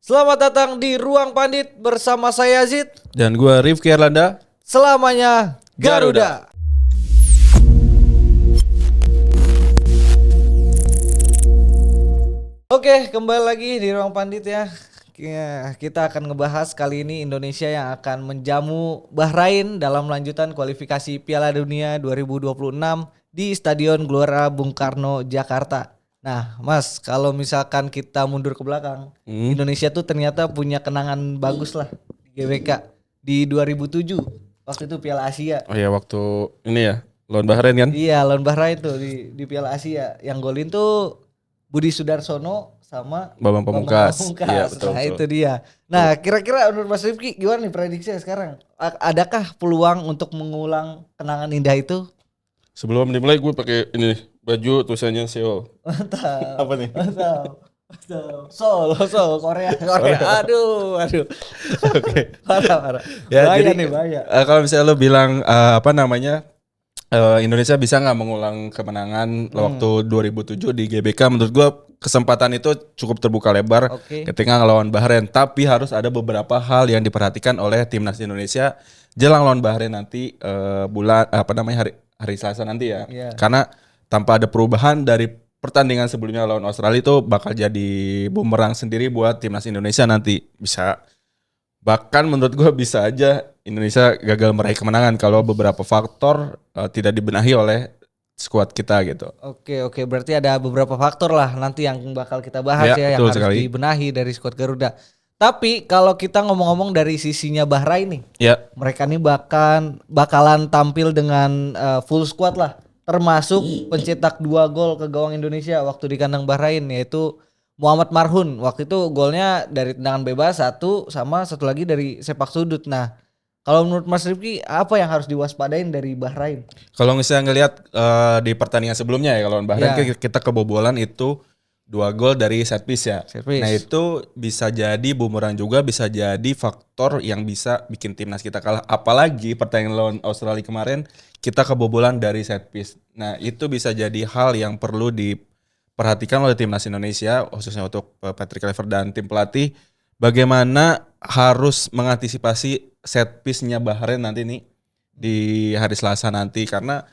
Selamat datang di Ruang Pandit bersama saya Zid. Dan gue Rifki Erlanda. Selamanya Garuda. Oke, kembali lagi di Ruang Pandit ya. Kita akan ngebahas kali ini Indonesia yang akan menjamu Bahrain dalam lanjutan kualifikasi Piala Dunia 2026 di Stadion Gelora Bung Karno, Jakarta. Nah, Mas, kalau misalkan kita mundur ke belakang, Indonesia tuh ternyata punya kenangan bagus lah di GBK di 2007 waktu itu Piala Asia. Oh ya, waktu ini ya lawan Bahrain kan? Iya, lawan Bahrain tuh di Piala Asia. Yang golin tuh Budi Sudarsono sama Bambang Pamungkas. Iya, betul, Nah, betul. itu dia. Nah, kira-kira menurut Mas Rifki gimana nih prediksinya sekarang? Adakah peluang untuk mengulang kenangan indah itu? Sebelum dimulai gue pakai ini baju tulisannya Seoul. Mantap. Apa nih? Mantap. Seoul, Korea. Aduh. Oke. Parah. Ya, Bahaya jadi nih, bahaya. kalau misalnya lo bilang Indonesia bisa nggak mengulang kemenangan waktu 2007 di GBK? Menurut gue kesempatan itu cukup terbuka lebar Oke. ketika ngelawan Bahrain. Tapi harus ada beberapa hal yang diperhatikan oleh timnas Indonesia jelang lawan Bahrain nanti hari Selasa nanti ya. Iya. Karena tanpa ada perubahan dari pertandingan sebelumnya lawan Australia itu bakal jadi bumerang sendiri buat timnas Indonesia nanti. Bahkan menurut gue bisa aja Indonesia gagal meraih kemenangan kalau beberapa faktor tidak dibenahi oleh skuad kita gitu. Oke, berarti ada beberapa faktor lah nanti yang bakal kita bahas ya yang Betul harus sekali. dibenahi dari skuad Garuda. Tapi kalau kita ngomong-ngomong dari sisinya Bahrain nih, Ya, mereka nih bakalan tampil dengan full squad lah, termasuk pencetak 2 gol ke gawang Indonesia waktu di kandang Bahrain, yaitu Muhammad Marhun. Waktu itu golnya dari tendangan bebas satu, sama satu lagi dari sepak sudut. Nah, kalau menurut Mas Rifki apa yang harus diwaspadain dari Bahrain? kalau misalnya ngelihat di pertandingan sebelumnya ya kalau lawan Bahrain Ya. kita kebobolan itu 2 gol dari set piece ya. Set piece. Nah itu bisa jadi bumerang juga, bisa jadi faktor yang bisa bikin timnas kita kalah. Apalagi pertandingan lawan Australia kemarin kita kebobolan dari set piece. Nah itu bisa jadi hal yang perlu diperhatikan oleh timnas Indonesia, khususnya untuk Patrick Kluivert dan tim pelatih. Bagaimana harus mengantisipasi set piece-nya Bahrain nanti nih di hari Selasa nanti, karena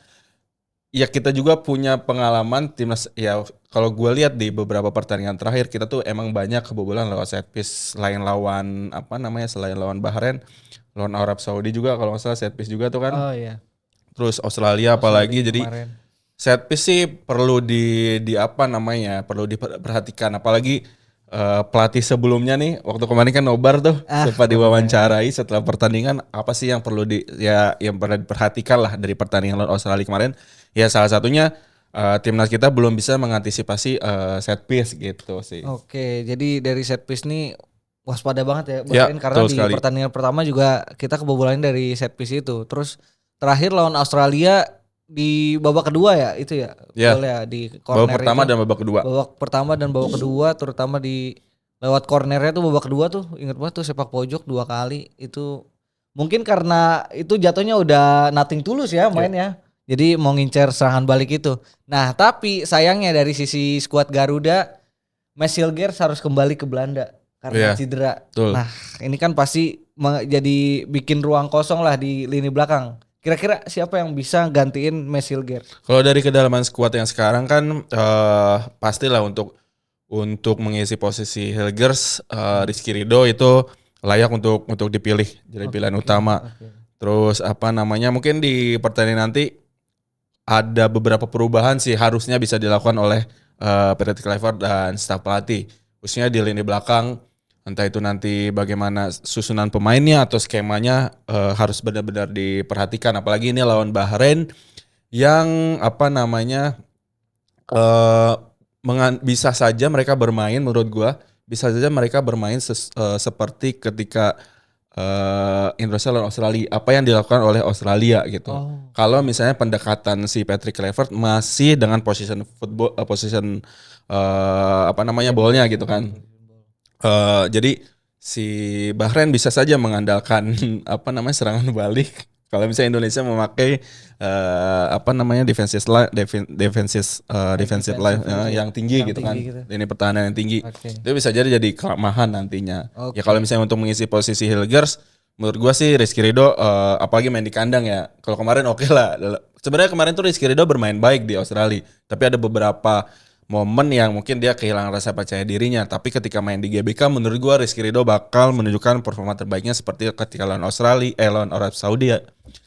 ya kita juga punya pengalaman timnas ya. Kalau gue lihat di beberapa pertandingan terakhir kita tuh emang banyak kebobolan lewat set piece. Selain lawan selain lawan Bahrain, lawan Arab Saudi juga kalau nggak salah set piece juga tuh kan. Oh iya. Terus Australia apalagi. Australia Jadi kemarin. set piece sih perlu perlu diperhatikan. Apalagi pelatih sebelumnya nih waktu kemarin kan nobar tuh sempat diwawancarai setelah pertandingan, apa sih yang perlu yang pernah diperhatikan lah dari pertandingan lawan Australia kemarin. Ya salah satunya timnas kita belum bisa mengantisipasi set piece gitu sih. Oke, jadi dari set piece nih waspada banget ya Ya, Bahrain, karena betul di sekali. pertandingan pertama juga kita kebobolan dari set piece itu. Terus terakhir lawan Australia di babak kedua ya itu ya, Ya. golnya di Babak corner pertama itu. dan babak kedua. Babak pertama dan babak kedua, terutama di lewat cornernya tuh babak kedua tuh inget banget tuh, sepak pojok 2 kali itu. Mungkin karena itu jatuhnya udah nothing tulus ya mainnya. Jadi mau ngincer serangan balik itu. Nah, tapi sayangnya dari sisi skuad Garuda, Messilgers harus kembali ke Belanda karena Iya, cedera. betul. Nah, ini kan pasti jadi bikin ruang kosong lah di lini belakang. Kira-kira siapa yang bisa gantiin Messilgers? Kalau dari kedalaman skuad yang sekarang kan pastilah untuk mengisi posisi Hilgers, Rizky Ridho itu layak untuk dipilih jadi pilihan utama. Oke. Terus mungkin di pertandingan nanti ada beberapa perubahan sih harusnya bisa dilakukan oleh Patrick Kluivert dan staf pelatih, khususnya di lini belakang. Entah itu nanti bagaimana susunan pemainnya atau skemanya harus benar-benar diperhatikan. Apalagi ini lawan Bahrain yang bisa saja mereka bermain, menurut gua bisa saja mereka bermain seperti ketika Indonesia lawan Australia, apa yang dilakukan oleh Australia gitu. Kalau misalnya pendekatan si Patrick Kluivert masih dengan position football, ballnya gitu kan. Jadi si Bahrain bisa saja mengandalkan serangan balik Kalau misalnya Indonesia memakai apa namanya defensive line, defensive line yang tinggi Yang gitu tinggi kan, gitu. Ini pertahanan yang tinggi, Oke. itu bisa jadi kelemahan nantinya. Oke. Ya kalau misalnya untuk mengisi posisi Hilgers, menurut gua sih Rizky Ridho apalagi main di kandang ya. Kalau kemarin oke lah. Sebenarnya kemarin tuh Rizky Ridho bermain baik di Australia, tapi ada beberapa momen yang mungkin dia kehilangan rasa percaya dirinya. Tapi ketika main di GBK, menurut gua Rizky Ridho bakal menunjukkan performa terbaiknya seperti ketika lawan lawan Arab Saudi ya,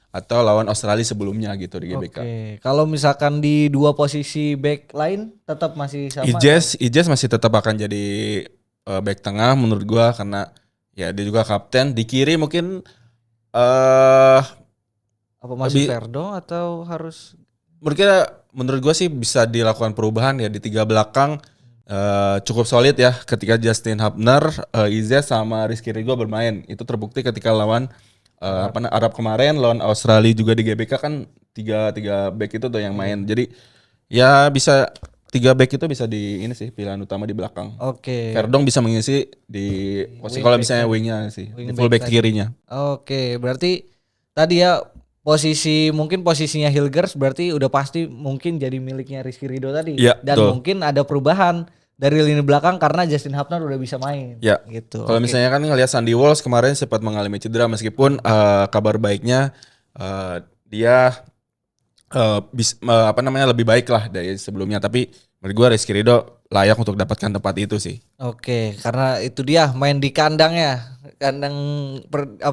atau lawan Australia sebelumnya gitu di GBK. Oke. Kalau misalkan di dua posisi back line tetap masih sama. Ijes masih tetap akan jadi back tengah menurut gua karena ya dia juga kapten. Di kiri mungkin Apa masih lebih- Verdong atau harus menurut gue sih bisa dilakukan perubahan ya di tiga belakang cukup solid ya ketika Justin Hubner, Izzet sama Rizky Ridho bermain. Itu terbukti ketika lawan Arab kemarin, lawan Australia juga di GBK kan tiga back itu tuh yang main. Jadi ya bisa 3 back itu bisa di ini sih pilihan utama di belakang. Oke. Verdong bisa mengisi di posisi Wing kalau back misalnya tadi. wingnya sih, Wing di full back back tadi. kirinya. Oke, berarti tadi ya mungkin posisinya Hilgers berarti udah pasti mungkin jadi miliknya Rizky Ridho tadi. Iya, Dan betul. mungkin ada perubahan dari lini belakang karena Justin Hubner udah bisa main. Ya. Gitu. Kalau Oke. misalnya kan ngelihat Sandy Walsh kemarin sempat mengalami cedera meskipun kabar baiknya dia lebih baik lah dari sebelumnya, tapi menurut gua Rizky Ridho layak untuk dapatkan tempat itu sih. Oke, karena itu dia main di kandang ya. Kandang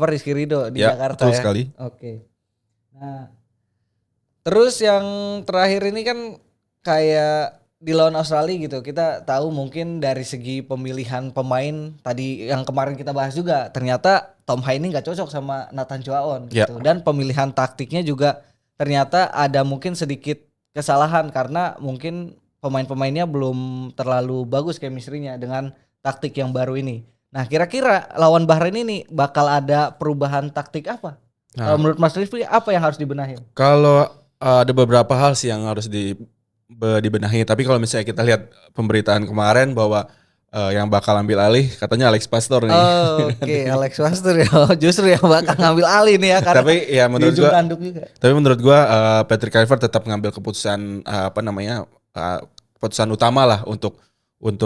Rizky Ridho di Ya, Jakarta betul ya. sekali. Oke. Nah, terus yang terakhir ini kan kayak di lawan Australia gitu. Kita tahu mungkin dari segi pemilihan pemain tadi yang kemarin kita bahas juga, ternyata Tom Hai ini nggak cocok sama Nathan Chuaon Ya. gitu. Dan pemilihan taktiknya juga ternyata ada mungkin sedikit kesalahan karena mungkin pemain-pemainnya belum terlalu bagus chemistry-nya dengan taktik yang baru ini. Nah, kira-kira lawan Bahrain ini bakal ada perubahan taktik apa? Nah, Menurut Mas Rifki apa yang harus dibenahin? kalau ada beberapa hal sih yang harus dibenahi, tapi kalau misalnya kita lihat pemberitaan kemarin bahwa yang bakal ambil alih katanya Alex Pastor nih. Oke, Alex Pastor ya. Justru yang bakal ngambil alih nih ya karena Tapi ya di ujung tanduk juga. Tapi menurut gua Patrick Kluivert tetap mengambil keputusan keputusan utama lah untuk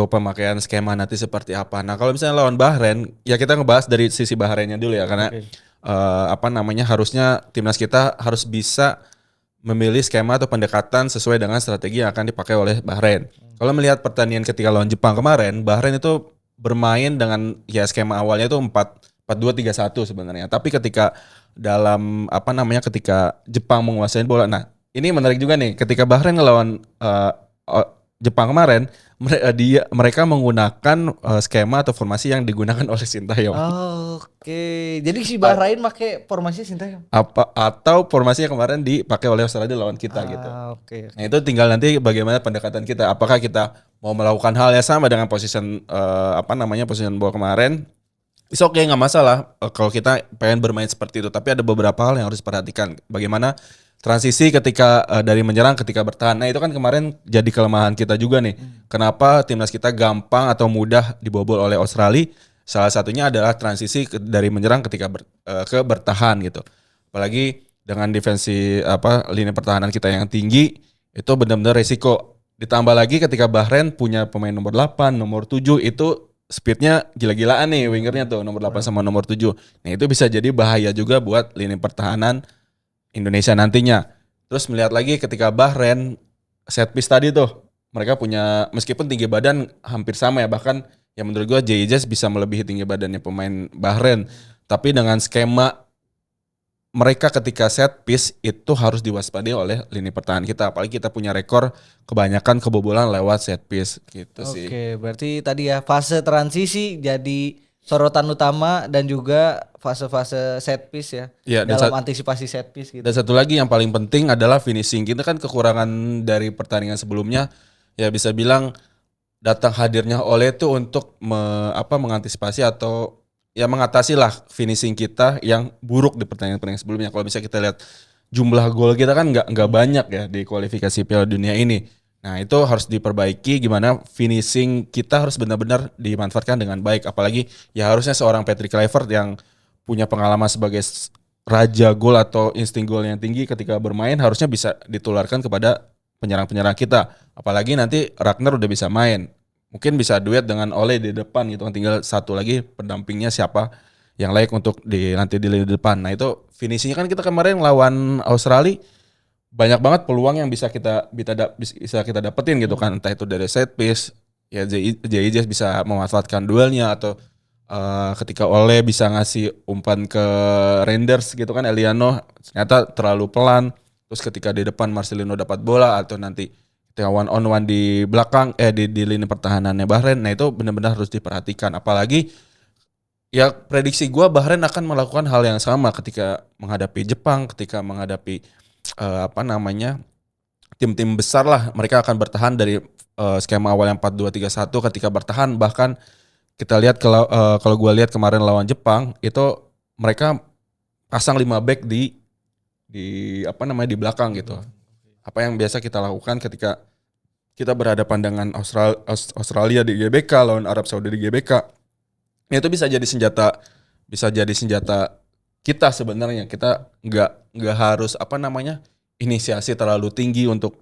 pemakaian skema nanti seperti apa. Nah, kalau misalnya lawan Bahrain, ya kita ngebahas dari sisi Bahrainnya dulu ya karena harusnya timnas kita harus bisa memilih skema atau pendekatan sesuai dengan strategi yang akan dipakai oleh Bahrain. Kalau melihat pertandingan ketika lawan Jepang kemarin, Bahrain itu bermain dengan ya skema awalnya itu 4-2-3-1 sebenarnya. Tapi ketika ketika Jepang menguasai bola. Nah, ini menarik juga nih. Ketika Bahrain ngelawan Jepang kemarin, mereka menggunakan skema atau formasi yang digunakan oleh Sintayong. Oke, jadi si Bahrain pakai formasi Sintayong. Atau formasi yang kemarin dipakai oleh Australia lawan kita gitu. Oke. Nah, itu tinggal nanti bagaimana pendekatan kita. Apakah kita mau melakukan hal yang sama dengan position bola kemarin? It's okay, nggak masalah kalau kita pengen bermain seperti itu. Tapi ada beberapa hal yang harus diperhatikan. Bagaimana transisi ketika dari menyerang ketika bertahan. Nah, itu kan kemarin jadi kelemahan kita juga nih. Kenapa timnas kita gampang atau mudah dibobol oleh Australia? Salah satunya adalah transisi dari menyerang ketika ke bertahan gitu. Apalagi dengan lini pertahanan kita yang tinggi, itu benar-benar resiko. Ditambah lagi ketika Bahrain punya pemain nomor 8, nomor 7 itu speednya gila-gilaan nih wingernya tuh nomor 8 sama nomor 7. Nah, itu bisa jadi bahaya juga buat lini pertahanan Indonesia nantinya. Terus melihat lagi ketika Bahrain set piece tadi tuh, mereka punya meskipun tinggi badan hampir sama ya, bahkan ya menurut gua Jay bisa melebihi tinggi badannya pemain Bahrain. Tapi dengan skema mereka ketika set piece itu harus diwaspadai oleh lini pertahanan kita. Apalagi kita punya rekor kebanyakan kebobolan lewat set piece gitu sih. Oke, berarti tadi ya fase transisi jadi sorotan utama dan juga fase-fase set piece ya, Iya, dan dalam antisipasi set piece gitu. Dan satu lagi yang paling penting adalah finishing. Kita kan kekurangan dari pertandingan sebelumnya, ya bisa bilang datang hadirnya Ole itu untuk mengantisipasi atau ya mengatasi lah finishing kita yang buruk di pertandingan sebelumnya. Kalau bisa kita lihat jumlah gol kita kan nggak banyak ya di kualifikasi Piala Dunia ini. Nah, itu harus diperbaiki gimana finishing kita harus benar-benar dimanfaatkan dengan baik. Apalagi ya harusnya seorang Patrick Kluivert yang punya pengalaman sebagai raja gol atau insting gol yang tinggi ketika bermain harusnya bisa ditularkan kepada penyerang-penyerang kita. Apalagi nanti Ragnar udah bisa main. Mungkin bisa duet dengan Ole di depan gitu kan, tinggal satu lagi pendampingnya siapa yang layak untuk nanti di lini depan. Nah itu finishingnya kan kita kemarin lawan Australia banyak banget peluang yang bisa kita dapetin gitu kan, entah itu dari set piece ya JIJ bisa memanfaatkan duelnya atau ketika Ole bisa ngasih umpan ke Renders gitu kan, Eliano ternyata terlalu pelan, terus ketika di depan Marcelino dapat bola atau nanti ketika one on one di belakang di lini pertahanannya Bahrain. Nah itu benar-benar harus diperhatikan, apalagi ya prediksi gua Bahrain akan melakukan hal yang sama ketika menghadapi Jepang, ketika menghadapi tim-tim besar lah. Mereka akan bertahan dari skema awal yang 4-2-3-1. Ketika bertahan, bahkan kita lihat kalau gue lihat kemarin lawan Jepang itu mereka pasang 5 back di belakang gitu. Apa yang biasa kita lakukan ketika kita berhadapan dengan Australia di GBK, lawan Arab Saudi di GBK. Itu bisa jadi senjata kita sebenarnya. Kita nggak harus inisiasi terlalu tinggi untuk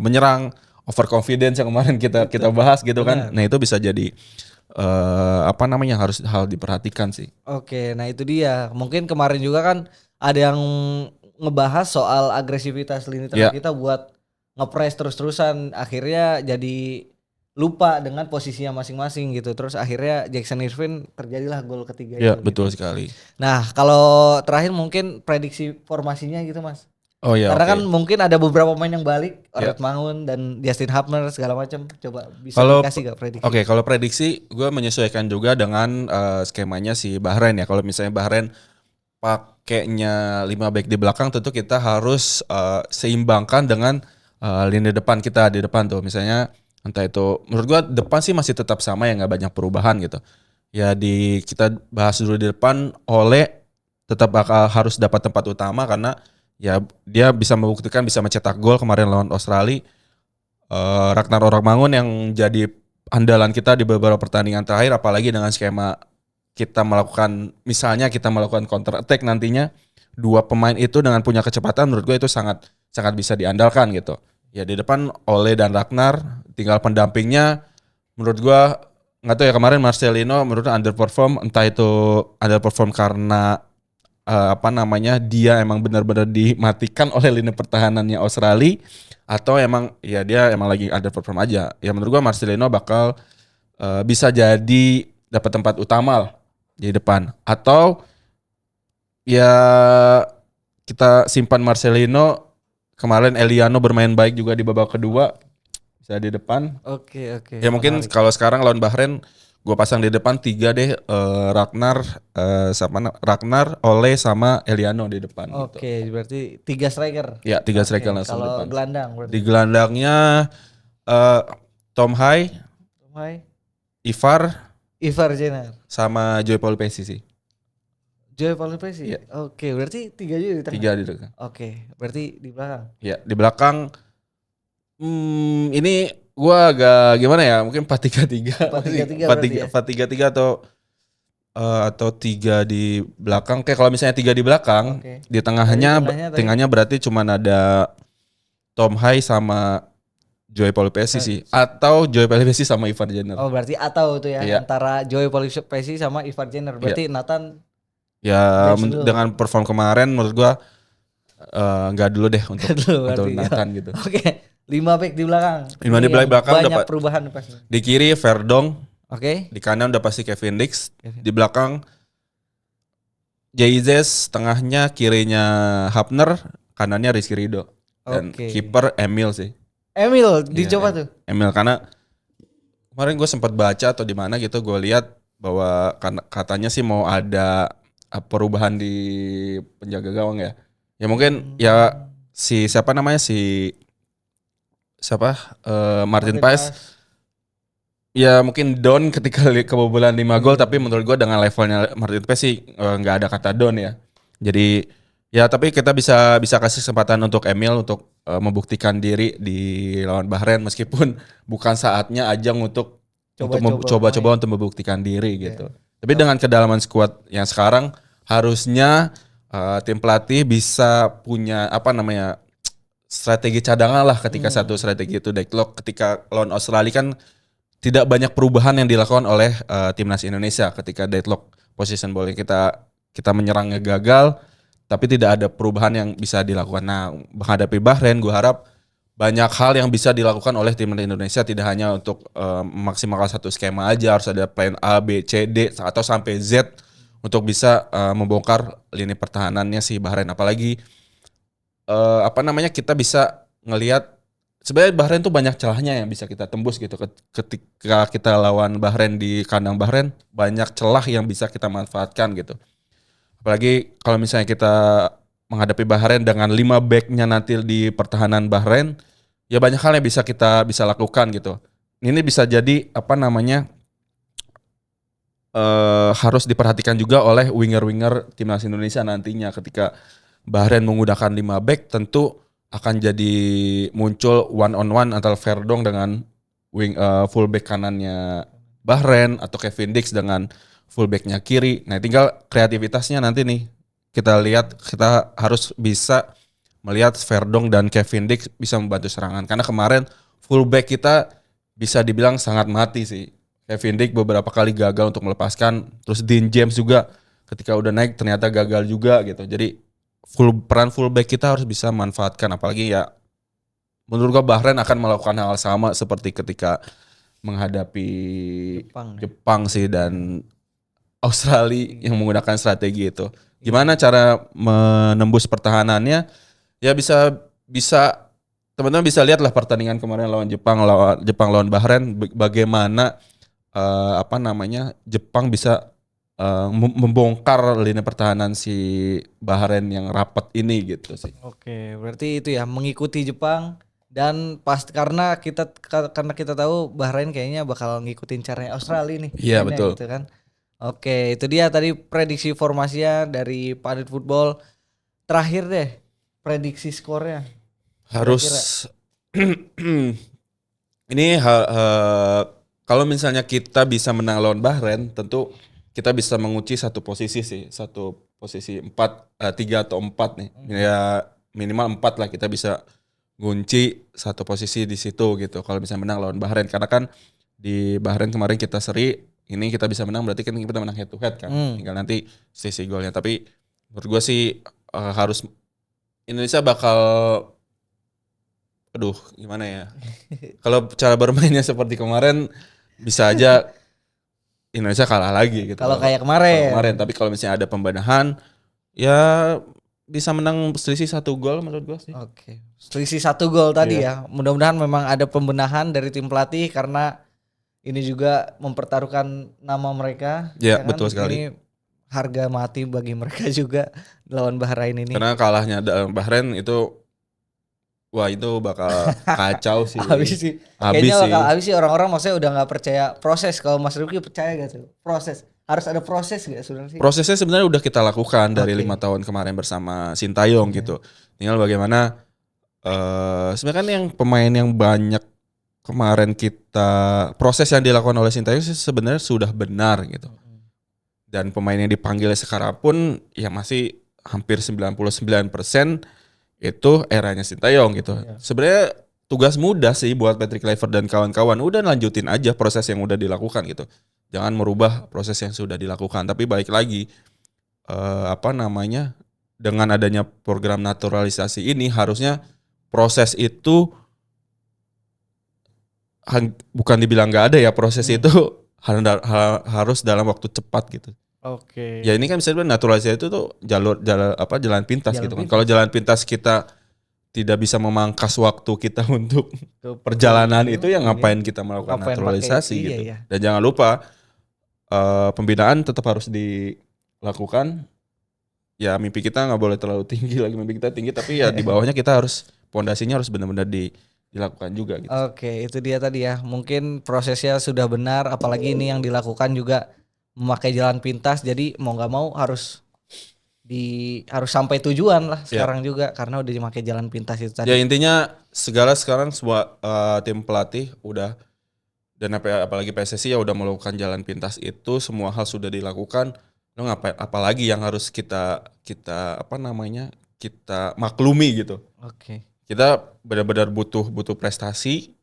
menyerang, overconfidence yang kemarin kita bahas gitu kan. Nah itu bisa jadi harus hal diperhatikan sih. Oke, nah itu dia. Mungkin kemarin juga kan ada yang ngebahas soal agresivitas lini tengah kita buat ngepres terus-terusan, akhirnya jadi lupa dengan posisinya masing-masing gitu. Terus akhirnya Jackson Irvine terjadilah gol ketiga Ya, itu. betul gitu. sekali. Nah, kalau terakhir mungkin prediksi formasinya gitu, Mas. Oh iya. Karena kan mungkin ada beberapa pemain yang balik, Ya. Oret Mangun dan Justin Hubner segala macam. Coba bisa dikasih gak prediksi? Oke, kalau prediksi gue menyesuaikan juga dengan skemanya si Bahrain ya. Kalau misalnya Bahrain pakainya 5 back di belakang, tentu kita harus seimbangkan dengan lini depan kita di depan tuh. Misalnya entah itu, menurut gue depan sih masih tetap sama ya, nggak banyak perubahan gitu. Ya kita bahas dulu di depan, Ole tetap bakal harus dapat tempat utama karena ya dia bisa membuktikan bisa mencetak gol kemarin lawan Australia. Ragnar Oragmangun yang jadi andalan kita di beberapa pertandingan terakhir, apalagi dengan skema kita melakukan counter attack nantinya, dua pemain itu dengan punya kecepatan menurut gue itu sangat bisa diandalkan gitu. Ya di depan Ole dan Ragnar, tinggal pendampingnya menurut gue nggak tahu ya, kemarin Marcelino menurut underperform, entah itu underperform karena dia emang benar-benar dimatikan oleh lini pertahanannya Australia atau emang ya dia emang lagi underperform aja. Ya menurut gua Marcelino bakal bisa jadi dapat tempat utama lah di depan, atau ya kita simpan Marcelino. Kemarin Eliano bermain baik juga di babak kedua, bisa di depan. Oke. Ya mungkin kalau sekarang lawan Bahrain gue pasang di depan 3 deh, Ragnar, Ole sama Eliano di depan. Oke, berarti 3 striker. Ya 3 striker langsung kalau depan. gelandang berarti. Di gelandangnya Tom Hai, Ivar Jenner sama Joy Paul Pesci sih. Joy Paul Pesci. Iya. Oke, berarti 3 juga di tengah. 3 di depan. Oke, berarti di belakang. Ya di belakang ini gue agak gimana ya, mungkin 4-3-3. 4-3-3 atau 3 di belakang. Kayak kalau misalnya 3 di belakang, di tengahnya berarti cuman ada Tom Hai sama Joy Paul Pesci sih, atau Joy Paul Pesci sama Ivar Jenner. Oh, berarti atau itu ya, antara Joy Paul Pesci sama Ivar Jenner. Berarti Nathan ya dengan perform kemarin menurut gua enggak dulu deh untuk Nathan gitu. Oke. 5 back di belakang. 5 di belakang banyak perubahan pasti. Di kiri Verdong. Oke. Di kanan udah pasti Kevin Dix. Di belakang Jayzes, tengahnya kirinya Hubner, kanannya Rizky Ridho. Dan kiper Emil sih. Emil dicoba tuh. Emil karena kemarin gue sempat baca atau di mana gitu, gue lihat bahwa katanya sih mau ada perubahan di penjaga gawang ya. Ya mungkin ya Martin Paes ya mungkin down ketika kebobolan 5 gol, tapi menurut gue dengan levelnya Martin Paes sih nggak ada kata down ya. Jadi ya tapi kita bisa kasih kesempatan untuk Emil untuk membuktikan diri di lawan Bahrain, meskipun bukan saatnya ajang untuk coba-coba untuk membuktikan diri gitu. Tapi dengan kedalaman skuad yang sekarang harusnya tim pelatih bisa punya apa namanya strategi cadangan lah ketika satu strategi itu deadlock. Ketika lawan Australia kan tidak banyak perubahan yang dilakukan oleh timnas Indonesia ketika deadlock position ball kita menyerangnya gagal, tapi tidak ada perubahan yang bisa dilakukan. Nah, menghadapi Bahrain, gue harap banyak hal yang bisa dilakukan oleh timnas Indonesia, tidak hanya untuk memaksimalkan satu skema aja, harus ada plan A, B, C, D atau sampai Z untuk bisa membongkar lini pertahanannya si Bahrain. Apalagi apa namanya kita bisa ngelihat sebenarnya Bahrain tuh banyak celahnya yang bisa kita tembus gitu. Ketika kita lawan Bahrain di kandang Bahrain, banyak celah yang bisa kita manfaatkan gitu. Apalagi kalau misalnya kita menghadapi Bahrain dengan 5 back-nya nanti di pertahanan Bahrain, ya banyak hal yang kita bisa lakukan gitu. Ini bisa jadi apa namanya harus diperhatikan juga oleh winger-winger timnas Indonesia nantinya ketika Bahrain menggunakan 5 back, tentu akan jadi muncul one on one antara Verdong dengan fullback kanannya Bahrain atau Kevin Dix dengan fullbacknya kiri. Nah, tinggal kreativitasnya nanti nih kita lihat, kita harus bisa melihat Verdong dan Kevin Dix bisa membantu serangan karena kemarin fullback kita bisa dibilang sangat mati sih. Kevin Dix beberapa kali gagal untuk melepaskan, terus Dean James juga ketika udah naik ternyata gagal juga gitu. Jadi peran fullback kita harus bisa manfaatkan, apalagi ya menurut gua Bahrain akan melakukan hal sama seperti ketika menghadapi Jepang sih dan Australia yang menggunakan strategi itu. Gimana cara menembus pertahanannya? Ya bisa teman-teman bisa lihat lah pertandingan kemarin lawan Jepang lawan Bahrain, bagaimana apa namanya Jepang bisa membongkar lini pertahanan si Bahrain yang rapat ini gitu sih. Oke, berarti itu ya mengikuti Jepang dan karena kita tahu Bahrain kayaknya bakal ngikutin caranya Australia nih. Iya, mainnya betul. gitu kan. Oke, itu dia tadi prediksi formasinya dari Padit Football. Terakhir deh, prediksi skornya. Harus ini kalau misalnya kita bisa menang lawan Bahrain, tentu kita bisa mengunci satu posisi sih, satu posisi 3 atau 4 nih. Ya minimal 4 lah kita bisa ngunci satu posisi di situ gitu. Kalau bisa menang lawan Bahrain, karena kan di Bahrain kemarin kita seri, ini kita bisa menang berarti kan kita menang head to head kan. Tinggal nanti sisi golnya. Tapi menurut gue sih harus Indonesia bakal aduh gimana ya. Kalau cara bermainnya seperti kemarin bisa aja Indonesia kalah lagi gitu. Kalau kayak kemarin. Tapi kalau misalnya ada pembenahan, ya bisa menang selisih 1 gol menurut gua sih. Oke. Selisih 1 gol tadi ya. Mudah-mudahan memang ada pembenahan dari tim pelatih karena ini juga mempertaruhkan nama mereka. Ya, kan? betul sekali. Ini harga mati bagi mereka juga lawan Bahrain ini. Karena kalahnya Bahrain itu wah itu bakal kacau sih. Habis sih. Kayaknya bakal habis sih, orang-orang maksudnya udah nggak percaya proses. Kalau Mas Rifki percaya gak tuh? Proses. Harus ada proses gak sebenarnya? Prosesnya sebenarnya udah kita lakukan dari 5 tahun kemarin bersama Sintayong gitu. Tinggal bagaimana sebenarnya kan yang pemain yang banyak kemarin proses yang dilakukan oleh Sintayong sebenarnya sudah benar gitu. Dan pemain yang dipanggil sekarang pun ya masih hampir 99% itu eranya Sintayong gitu. Sebenarnya tugas mudah sih buat Patrick Kluivert dan kawan-kawan. Udah lanjutin aja proses yang udah dilakukan gitu. Jangan merubah proses yang sudah dilakukan. Tapi balik lagi apa namanya dengan adanya program naturalisasi ini harusnya proses itu bukan dibilang nggak ada ya, proses itu harus dalam waktu cepat gitu. Oke. Ya ini kan bisa dibilang naturalisasi itu tuh jalan pintas gitu kan. Kalau jalan pintas kita tidak bisa memangkas waktu kita untuk perjalanan itu, ya ngapain kita melakukan naturalisasi gitu. Iya. Dan jangan lupa pembinaan tetap harus dilakukan. Ya mimpi kita nggak boleh terlalu tinggi lagi, mimpi kita tinggi tapi ya di bawahnya kita harus pondasinya harus benar-benar dilakukan juga gitu. Oke, itu dia tadi ya. Mungkin prosesnya sudah benar, apalagi ini yang dilakukan juga memakai jalan pintas, jadi mau nggak mau harus sampai tujuan lah sekarang juga karena udah memakai jalan pintas itu tadi. Ya intinya sekarang semua tim pelatih udah dan apalagi PSSI ya udah melakukan jalan pintas itu, semua hal sudah dilakukan. Lo apalagi yang harus kita kita apa namanya? Kita maklumi gitu. Oke. Kita benar-benar butuh prestasi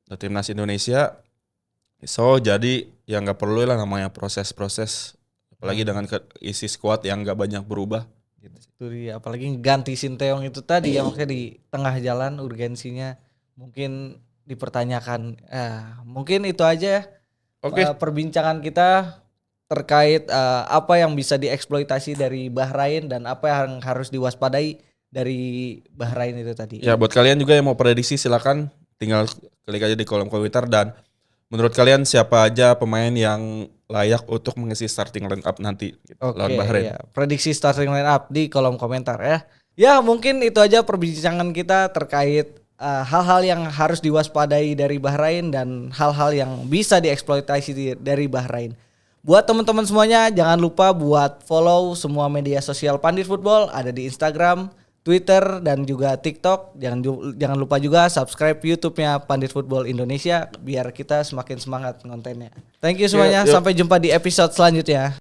dari timnas Indonesia. So jadi ya nggak perlu lah namanya proses-proses, apalagi dengan isi squad yang nggak banyak berubah. Gitu. Itu dia, apalagi ganti Sinteyong itu tadi ya, maksudnya di tengah jalan urgensinya mungkin dipertanyakan. Mungkin itu aja ya, Oke. perbincangan kita terkait apa yang bisa dieksploitasi dari Bahrain dan apa yang harus diwaspadai dari Bahrain itu tadi. Ya buat kalian juga yang mau prediksi silakan tinggal klik aja di kolom komentar, dan menurut kalian siapa aja pemain yang layak untuk mengisi starting line up nanti gitu, lawan Oke, Bahrain. ya. Prediksi starting line up di kolom komentar ya. Ya, mungkin itu aja perbincangan kita terkait hal-hal yang harus diwaspadai dari Bahrain dan hal-hal yang bisa dieksploitasi dari Bahrain. Buat teman-teman semuanya, jangan lupa buat follow semua media sosial Pandit Football, ada di Instagram, Twitter, dan juga TikTok. Jangan lupa juga subscribe YouTube-nya Pandit Football Indonesia biar kita semakin semangat kontennya. Thank you semuanya, Yuk. sampai jumpa di episode selanjutnya.